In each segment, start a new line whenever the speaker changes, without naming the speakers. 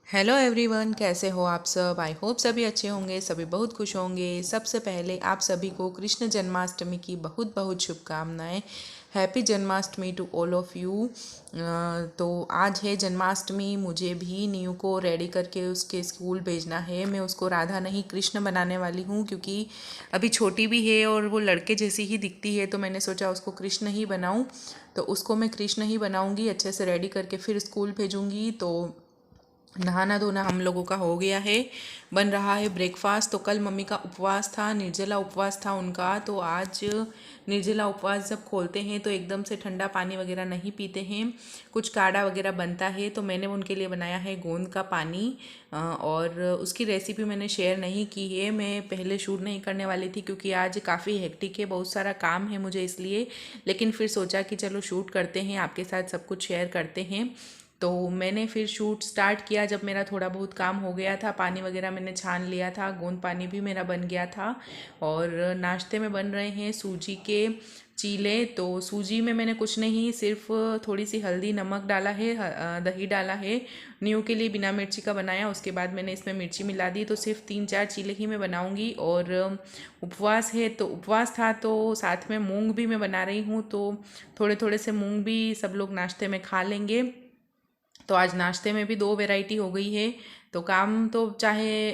Hello everyone, कैसे हो आप सब। आई होप सभी अच्छे होंगे, सभी बहुत खुश होंगे। सबसे पहले आप सभी को कृष्ण जन्माष्टमी की बहुत बहुत शुभकामनाएं। Happy Janmashtami to all of you. तो आज है जन्माष्टमी, मुझे भी नीयू को रेडी करके उसके स्कूल भेजना है। मैं उसको राधा नहीं कृष्ण बनाने वाली हूँ, क्योंकि अभी छोटी भी है और वो लड़के जैसी ही दिखती है, तो मैंने सोचा उसको कृष्ण ही बनाऊँ। तो उसको मैं कृष्ण ही बनाऊँगी, अच्छे से रेडी करके फिर स्कूल भेजूँगी। तो नहाना धोना हम लोगों का हो गया है, बन रहा है ब्रेकफास्ट। तो कल मम्मी का उपवास था, निर्जला उपवास था उनका। तो आज निर्जला उपवास जब खोलते हैं तो एकदम से ठंडा पानी वगैरह नहीं पीते हैं, कुछ काढ़ा वगैरह बनता है। तो मैंने उनके लिए बनाया है गोंद का पानी, और उसकी रेसिपी मैंने शेयर नहीं की है। मैं पहले शूट नहीं करने वाली थी क्योंकि आज काफ़ी हेक्टिक है, बहुत सारा काम है मुझे इसलिए। लेकिन फिर सोचा कि चलो शूट करते हैं, आपके साथ सब कुछ शेयर करते हैं। तो मैंने फिर शूट स्टार्ट किया जब मेरा थोड़ा बहुत काम हो गया था। पानी वगैरह मैंने छान लिया था, गोंद पानी भी मेरा बन गया था। और नाश्ते में बन रहे हैं सूजी के चीले। तो सूजी में मैंने कुछ नहीं, सिर्फ थोड़ी सी हल्दी नमक डाला है, दही डाला है। न्यू के लिए बिना मिर्ची का बनाया, उसके बाद मैंने इसमें मिर्ची मिला दी। तो सिर्फ 3-4 चीले ही मैं बनाऊंगी। और उपवास है, तो उपवास था तो साथ में मूंग भी मैं बना रही हूँ। तो थोड़े थोड़े से मूंग भी सब लोग नाश्ते में खा लेंगे। तो आज नाश्ते में भी 2 वैरायटी हो गई है। तो काम तो चाहे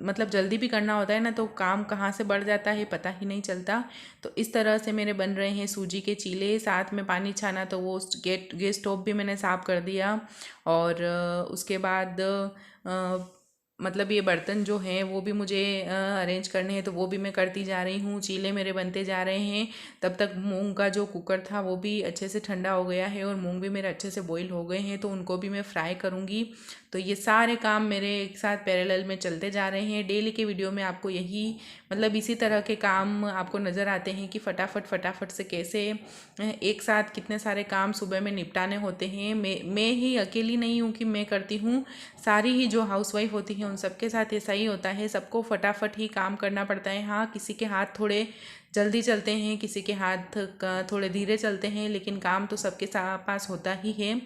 मतलब जल्दी भी करना होता है ना, तो काम कहाँ से बढ़ जाता है पता ही नहीं चलता। तो इस तरह से मेरे बन रहे हैं सूजी के चीले। साथ में पानी छाना, तो वो गैस स्टोव भी मैंने साफ़ कर दिया। और उसके बाद मतलब ये बर्तन जो हैं वो भी मुझे अरेंज करने हैं, तो वो भी मैं करती जा रही हूँ। चीले मेरे बनते जा रहे हैं। तब तक मूंग का जो कुकर था वो भी अच्छे से ठंडा हो गया है और मूंग भी मेरे अच्छे से बॉईल हो गए हैं, तो उनको भी मैं फ्राई करूँगी। तो ये सारे काम मेरे एक साथ पैरेलल में चलते जा रहे हैं। डेली के वीडियो में आपको यही मतलब इसी तरह के काम आपको नज़र आते हैं कि फटाफट फटाफट से कैसे एक साथ कितने सारे काम सुबह में निपटाने होते हैं। मैं ही अकेली नहीं हूँ कि मैं करती हूँ, सारी ही जो हाउसवाइफ होती हैं उन सबके साथ ऐसा ही होता है। सबको फटाफट ही काम करना पड़ता है। हाँ, किसी के हाथ थोड़े जल्दी चलते हैं, किसी के हाथ थोड़े धीरे चलते हैं, लेकिन काम तो सबके पास होता ही है।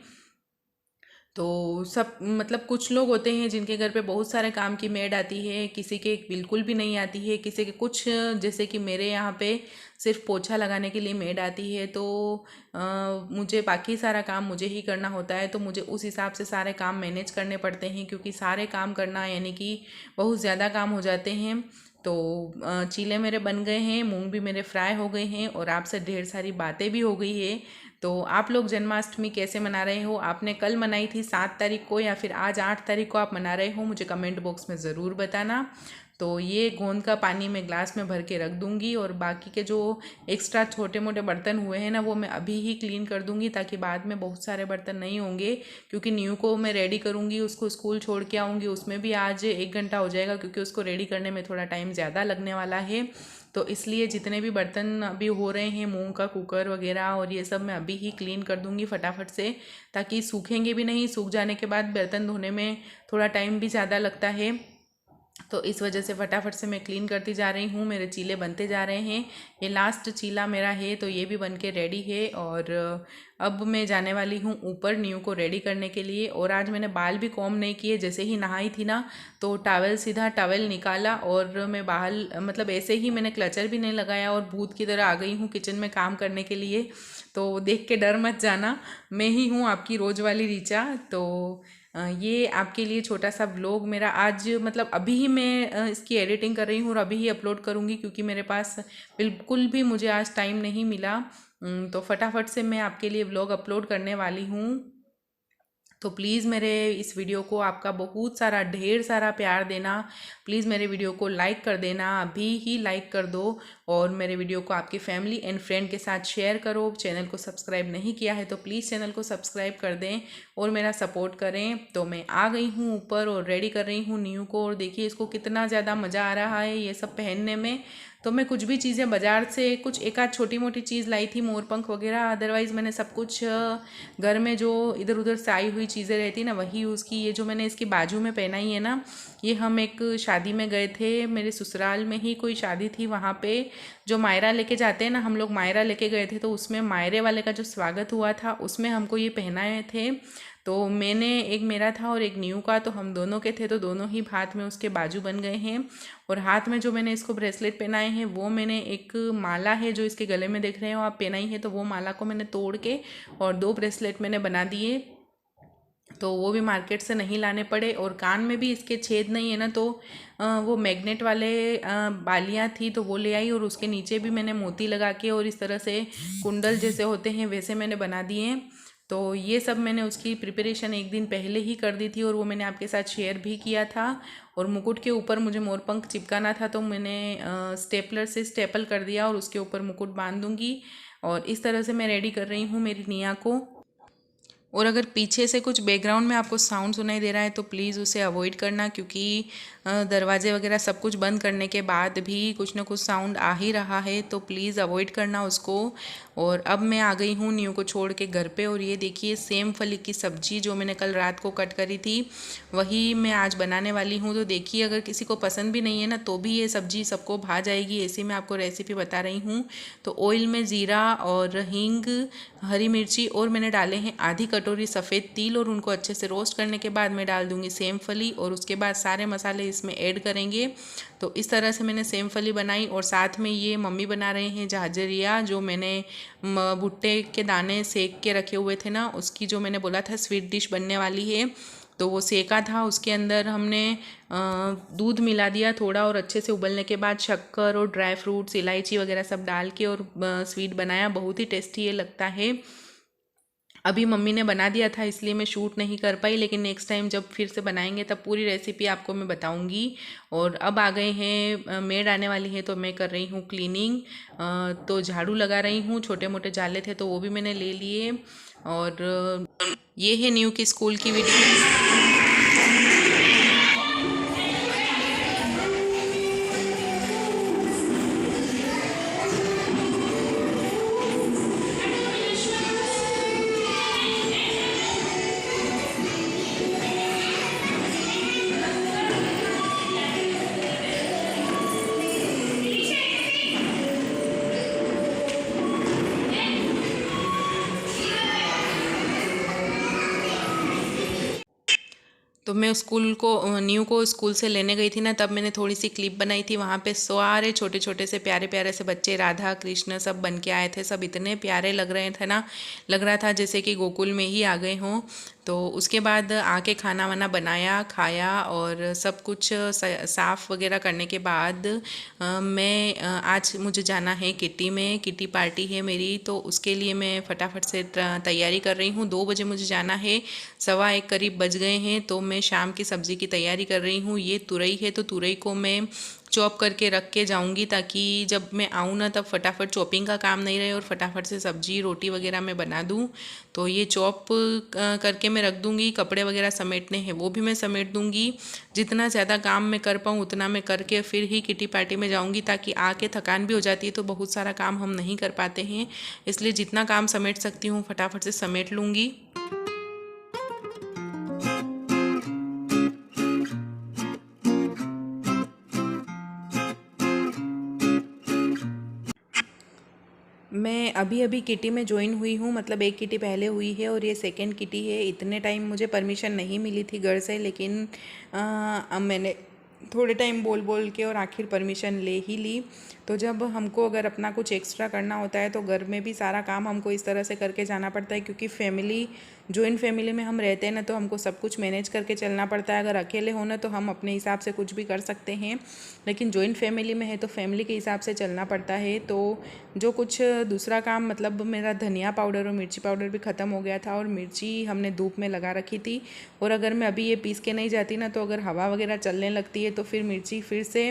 तो सब मतलब कुछ लोग होते हैं जिनके घर पे बहुत सारे काम की मेड आती है, किसी के बिल्कुल भी नहीं आती है, किसी के कुछ, जैसे कि मेरे यहाँ पे सिर्फ पोछा लगाने के लिए मेड आती है। तो मुझे बाकी सारा काम मुझे ही करना होता है। तो मुझे उस हिसाब से सारे काम मैनेज करने पड़ते हैं, क्योंकि सारे काम करना यानी कि बहुत ज़्यादा काम हो जाते हैं। तो चीले मेरे बन गए हैं, मूंग भी मेरे फ्राई हो गए हैं, और आपसे ढेर सारी बातें भी हो गई है। तो आप लोग जन्माष्टमी कैसे मना रहे हो? आपने कल मनाई थी 7 तारीख को, या फिर आज 8 तारीख को आप मना रहे हो? मुझे कमेंट बॉक्स में ज़रूर बताना। तो ये गोंद का पानी मैं ग्लास में भर के रख दूंगी, और बाकी के जो एक्स्ट्रा छोटे मोटे बर्तन हुए हैं ना, वो मैं अभी ही क्लीन कर दूंगी, ताकि बाद में बहुत सारे बर्तन नहीं होंगे। क्योंकि न्यू को मैं रेडी करूंगी, उसको स्कूल छोड़ के आऊँगी, उसमें भी आज 1 घंटा हो जाएगा, क्योंकि उसको रेडी करने में थोड़ा टाइम ज़्यादा लगने वाला है। तो इसलिए जितने भी बर्तन अभी हो रहे हैं, मूंग का कुकर वगैरह और ये सब, मैं अभी ही क्लीन कर दूंगी फटाफट से, ताकि सूखेंगे भी नहीं। सूख जाने के बाद बर्तन धोने में थोड़ा टाइम भी ज़्यादा लगता है। तो इस वजह से फटाफट से मैं क्लीन करती जा रही हूँ। मेरे चीले बनते जा रहे हैं। ये लास्ट चीला मेरा है, तो ये भी बन के रेडी है। और अब मैं जाने वाली हूँ ऊपर न्यू को रेडी करने के लिए। और आज मैंने बाल भी कॉम्ब नहीं किए, जैसे ही नहाई थी ना, तो टॉवेल सीधा टॉवेल निकाला और मैं बाहर मतलब ऐसे ही मैंने क्लचर भी नहीं लगाया, और भूत की तरह आ गई हूँ किचन में काम करने के लिए। तो देख के डर मत जाना, मैं ही हूँ आपकी रोज वाली रीचा। तो ये आपके लिए छोटा सा व्लॉग मेरा आज, मतलब अभी ही मैं इसकी एडिटिंग कर रही हूँ और अभी ही अपलोड करूँगी, क्योंकि मेरे पास बिल्कुल भी मुझे आज टाइम नहीं मिला। तो फटाफट से मैं आपके लिए व्लॉग अपलोड करने वाली हूँ। तो प्लीज़ मेरे इस वीडियो को आपका बहुत सारा ढेर सारा प्यार देना। प्लीज़ मेरे वीडियो को लाइक कर देना, अभी ही लाइक कर दो। और मेरे वीडियो को आपकी फैमिली एंड फ्रेंड के साथ शेयर करो। चैनल को सब्सक्राइब नहीं किया है तो प्लीज़ चैनल को सब्सक्राइब कर दें और मेरा सपोर्ट करें। तो मैं आ गई हूँ ऊपर और रेडी कर रही हूँ न्यू को, और देखिए इसको कितना ज़्यादा मज़ा आ रहा है ये सब पहनने में। तो मैं कुछ भी चीज़ें बाज़ार से कुछ एक आध छोटी मोटी चीज़ लाई थी, मोरपंख वगैरह, अदरवाइज़ मैंने सब कुछ घर में जो इधर उधर से आई हुई चीज़ें रहती ना वही यूज़ की। ये जो मैंने इसकी बाजू में पहनाई है ना, ये हम एक शादी में गए थे, मेरे ससुराल में ही कोई शादी थी, वहाँ पे जो मायरा लेके जाते हैं ना, हम लोग मायरा लेके गए थे, तो उसमें मायरे वाले का जो स्वागत हुआ था उसमें हमको ये पहनाए थे। तो मैंने एक मेरा था और एक न्यू का, तो हम दोनों के थे, तो दोनों ही हाथ में उसके बाजू बन गए हैं। और हाथ में जो मैंने इसको ब्रेसलेट पहनाए हैं वो मैंने एक माला है जो इसके गले में देख रहे हो आप पहनाई है, तो वो माला को मैंने तोड़ के और 2 ब्रेसलेट मैंने बना दिए, तो वो भी मार्केट से नहीं लाने पड़े। और कान में भी इसके छेद नहीं है ना, तो वो मैग्नेट वाले बालियाँ थी तो वो ले आई, और उसके नीचे भी मैंने मोती लगा के और इस तरह से कुंडल जैसे होते हैं वैसे मैंने बना दिए। तो ये सब मैंने उसकी प्रिपरेशन एक दिन पहले ही कर दी थी और वो मैंने आपके साथ शेयर भी किया था। और मुकुट के ऊपर मुझे मोरपंख चिपकाना था, तो मैंने स्टेपलर से स्टेपल कर दिया और उसके ऊपर मुकुट बांध दूंगी। और इस तरह से मैं रेडी कर रही हूँ मेरी निया को। और अगर पीछे से कुछ बैकग्राउंड में आपको साउंड सुनाई दे रहा है तो प्लीज़ उसे अवॉइड करना, क्योंकि दरवाजे वगैरह सब कुछ बंद करने के बाद भी कुछ ना कुछ साउंड आ ही रहा है, तो प्लीज़ अवॉइड करना उसको। और अब मैं आ गई हूँ न्यू को छोड़ के घर पे, और ये देखिए सेम फली की सब्ज़ी जो मैंने कल रात को कट करी थी वही मैं आज बनाने वाली हूँ। तो देखिए अगर किसी को पसंद भी नहीं है ना तो भी ये सब्ज़ी सबको भा जाएगी, ऐसी मैं आपको रेसिपी बता रही हूँ। तो ऑयल में ज़ीरा और हींग, हरी मिर्ची और मैंने डाले हैं आधी कटोरी सफ़ेद तिल, और उनको अच्छे से रोस्ट करने के बाद मैं डाल दूंगी सेम फली, और उसके बाद सारे मसाले इसमें ऐड करेंगे। तो इस तरह से मैंने सेम फली बनाई। और साथ में ये मम्मी बना रहे हैं झाझरिया, जो मैंने भुट्टे के दाने सेक के रखे हुए थे ना, उसकी जो मैंने बोला था स्वीट डिश बनने वाली है, तो वो सेका था। उसके अंदर हमने दूध मिला दिया थोड़ा, और अच्छे से उबलने के बाद शक्कर और ड्राई फ्रूट्स इलायची वगैरह सब डाल के और स्वीट बनाया। बहुत ही टेस्टी ये लगता है। अभी मम्मी ने बना दिया था इसलिए मैं शूट नहीं कर पाई, लेकिन नेक्स्ट टाइम जब फिर से बनाएंगे तब पूरी रेसिपी आपको मैं बताऊंगी। और अब आ गए हैं मेड आने वाली है, तो मैं कर रही हूँ क्लीनिंग। तो झाड़ू लगा रही हूँ, छोटे मोटे जाले थे तो वो भी मैंने ले लिए। और ये है न्यू की स्कूल की वीडियो। तो मैं स्कूल को न्यू को स्कूल से लेने गई थी ना, तब मैंने थोड़ी सी क्लिप बनाई थी। वहाँ पे सारे छोटे छोटे से प्यारे प्यारे से बच्चे, राधा कृष्ण सब बन के आए थे। सब इतने प्यारे लग रहे थे ना, लग रहा था जैसे कि गोकुल में ही आ गए हों। तो उसके बाद आके खाना वाना बनाया, खाया, और सब कुछ साफ़ वगैरह करने के बाद मैं आज मुझे जाना है किटी में, किटी पार्टी है मेरी, तो उसके लिए मैं फटाफट से तैयारी कर रही हूँ। 2 बजे मुझे जाना है, 1:15 करीब बज गए हैं, तो मैं शाम की सब्ज़ी की तैयारी कर रही हूँ। ये तुरई है, तो तुरई को मैं चॉप करके रख के जाऊंगी, ताकि जब मैं आऊँ ना तब फटाफट चॉपिंग का काम नहीं रहे और फटाफट से सब्जी रोटी वगैरह मैं बना दूँ। तो ये चॉप करके मैं रख दूँगी। कपड़े वगैरह समेटने हैं वो भी मैं समेट दूँगी। जितना ज़्यादा काम मैं कर पाऊँ उतना मैं करके फिर ही किटी पार्टी में जाऊँगी, ताकि आके थकान भी हो जाती है तो बहुत सारा काम हम नहीं कर पाते हैं। इसलिए जितना काम समेट सकती हूँ फटाफट से समेट लूँगी। मैं अभी अभी किटी में ज्वाइन हुई हूँ, मतलब एक किटी पहले हुई है और ये सेकंड किटी है। इतने टाइम मुझे परमिशन नहीं मिली थी घर से, लेकिन अब मैंने थोड़े टाइम बोल बोल के और आखिर परमिशन ले ही ली। तो जब हमको अगर अपना कुछ एक्स्ट्रा करना होता है तो घर में भी सारा काम हमको इस तरह से करके जाना पड़ता है, क्योंकि फैमिली जॉइंट फैमिली में हम रहते हैं ना, तो हमको सब कुछ मैनेज करके चलना पड़ता है। अगर अकेले हो ना तो हम अपने हिसाब से कुछ भी कर सकते हैं, लेकिन जॉइंट फैमिली में है तो फैमिली के हिसाब से चलना पड़ता है। तो जो कुछ दूसरा काम, मतलब मेरा धनिया पाउडर और मिर्ची पाउडर भी ख़त्म हो गया था, और मिर्ची हमने धूप में लगा रखी थी। और अगर मैं अभी ये पीस के नहीं जाती ना, तो अगर हवा वगैरह चलने लगती है तो फिर मिर्ची फिर से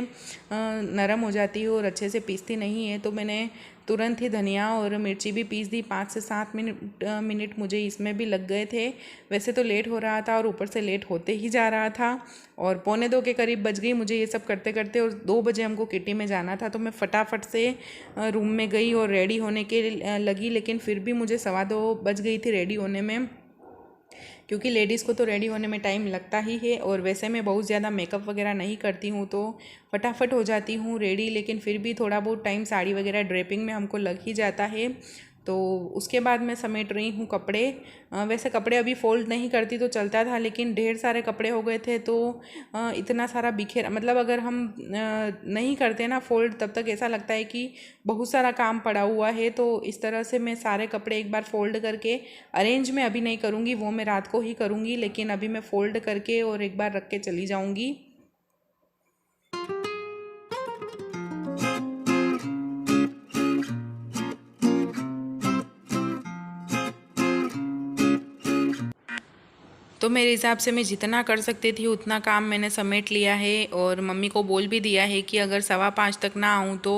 नरम हो जाती है और अच्छे से पीसती नहीं है। तो मैंने तुरंत ही धनिया और मिर्ची भी पीस दी। 5 से 7 मिनट मुझे इसमें भी लग गए थे। वैसे तो लेट हो रहा था और ऊपर से लेट होते ही जा रहा था, और 1:45 के करीब बज गई मुझे ये सब करते करते, और 2 बजे हमको किटी में जाना था। तो मैं फटाफट से रूम में गई और रेडी होने के लगी, लेकिन फिर भी मुझे 2:15 बज गई थी रेडी होने में। क्योंकि लेडीज़ को तो रेडी होने में टाइम लगता ही है। और वैसे मैं बहुत ज़्यादा मेकअप वगैरह नहीं करती हूँ, तो फटाफट हो जाती हूँ रेडी, लेकिन फिर भी थोड़ा बहुत टाइम साड़ी वगैरह ड्रेपिंग में हमको लग ही जाता है। तो उसके बाद मैं समेट रही हूँ कपड़े। वैसे कपड़े अभी फ़ोल्ड नहीं करती तो चलता था, लेकिन ढेर सारे कपड़े हो गए थे, तो इतना सारा बिखेर, मतलब अगर हम नहीं करते ना फ़ोल्ड, तब तक ऐसा लगता है कि बहुत सारा काम पड़ा हुआ है। तो इस तरह से मैं सारे कपड़े एक बार फ़ोल्ड करके, अरेंज में अभी नहीं करूँगी, वो मैं रात को ही करूँगी, लेकिन अभी मैं फ़ोल्ड करके और एक बार रख के चली जाऊँगी। तो मेरे हिसाब से मैं जितना कर सकती थी उतना काम मैंने समेट लिया है, और मम्मी को बोल भी दिया है कि अगर 5:15 तक ना आऊँ तो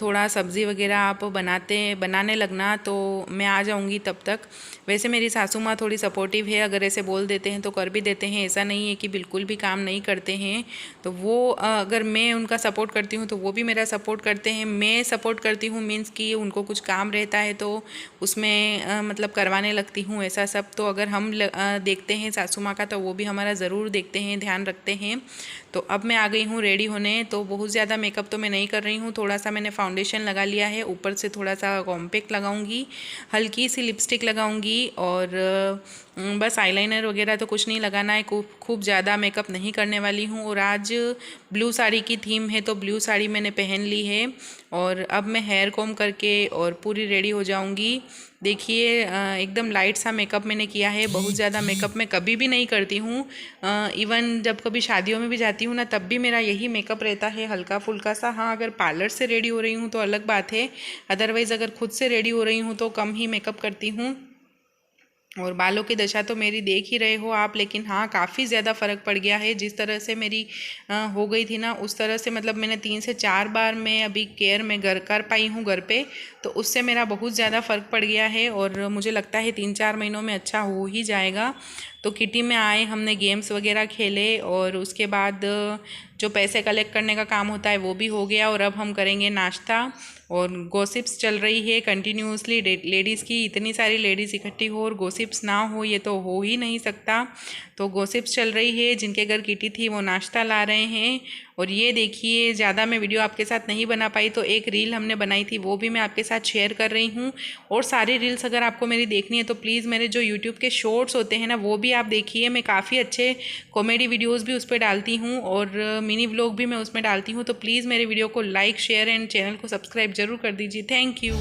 थोड़ा सब्ज़ी वगैरह आप बनाने लगना, तो मैं आ जाऊँगी तब तक। वैसे मेरी सासू माँ थोड़ी सपोर्टिव है, अगर ऐसे बोल देते हैं तो कर भी देते हैं, ऐसा नहीं है कि बिल्कुल भी काम नहीं करते हैं। तो वो अगर मैं उनका सपोर्ट करती हूँ तो वो भी मेरा सपोर्ट करते हैं। मैं सपोर्ट करती हूँ मीन्स कि उनको कुछ काम रहता है तो उसमें मतलब करवाने लगती हूँ, ऐसा सब। तो अगर हम देखते हैं सासू माँ का, तो वो भी हमारा ज़रूर देखते हैं, ध्यान रखते हैं। तो अब मैं आ गई हूँ रेडी होने। तो बहुत ज़्यादा मेकअप तो मैं नहीं कर रही हूँ, थोड़ा सा मैंने फाउंडेशन लगा लिया है, ऊपर से थोड़ा सा कॉम्पैक्ट लगाऊंगी, हल्की सी लिपस्टिक लगाऊंगी, और बस आईलाइनर वगैरह तो कुछ नहीं लगाना है, खूब ज़्यादा मेकअप नहीं करने वाली हूँ। और आज ब्लू साड़ी की थीम है, तो ब्लू साड़ी मैंने पहन ली है, और अब मैं हेयर कॉम करके और पूरी रेडी हो जाऊंगी। देखिए एकदम लाइट सा मेकअप मैंने किया है, बहुत ज़्यादा मेकअप मैं कभी भी नहीं करती हूँ। इवन जब कभी शादियों में भी जाती हूँ ना, तब भी मेरा यही मेकअप रहता है, हल्का फुल्का सा। हाँ, अगर पार्लर से रेडी हो रही हूँ तो अलग बात है, अदरवाइज़ अगर खुद से रेडी हो रही हूँ तो कम ही मेकअप करती हूँ। और बालों की दशा तो मेरी देख ही रहे हो आप, लेकिन हाँ काफ़ी ज़्यादा फ़र्क पड़ गया है। जिस तरह से मेरी हो गई थी ना, उस तरह से मतलब मैंने 3 से 4 बार मैं अभी केयर में घर कर पाई हूँ घर पे, तो उससे मेरा बहुत ज़्यादा फ़र्क पड़ गया है, और मुझे लगता है 3-4 महीनों में अच्छा हो ही जाएगा। तो किटी में आए, हमने गेम्स वगैरह खेले, और उसके बाद जो पैसे कलेक्ट करने का काम होता है वो भी हो गया, और अब हम करेंगे नाश्ता। और गॉसिप्स चल रही है कंटिन्यूसली, लेडीज़ की, इतनी सारी लेडीज़ इकट्ठी हो और गॉसिप्स ना हो, ये तो हो ही नहीं सकता। तो गॉसिप्स चल रही है, जिनके घर किटी थी वो नाश्ता ला रहे हैं। और ये देखिए, ज़्यादा मैं वीडियो आपके साथ नहीं बना पाई, तो एक रील हमने बनाई थी, वो भी मैं आपके साथ शेयर कर रही हूँ। और सारी रील्स अगर आपको मेरी देखनी है तो प्लीज़ मेरे जो यूट्यूब के शॉर्ट्स होते हैं ना, वो भी आप देखिए। मैं काफ़ी अच्छे कॉमेडी वीडियोज़ भी उस पर डालती हूँ, और मिनी व्लॉग भी मैं उसमें डालती हूँ। तो प्लीज़ मेरे वीडियो को लाइक, शेयर एंड चैनल को सब्सक्राइब ज़रूर कर दीजिए। Thank you.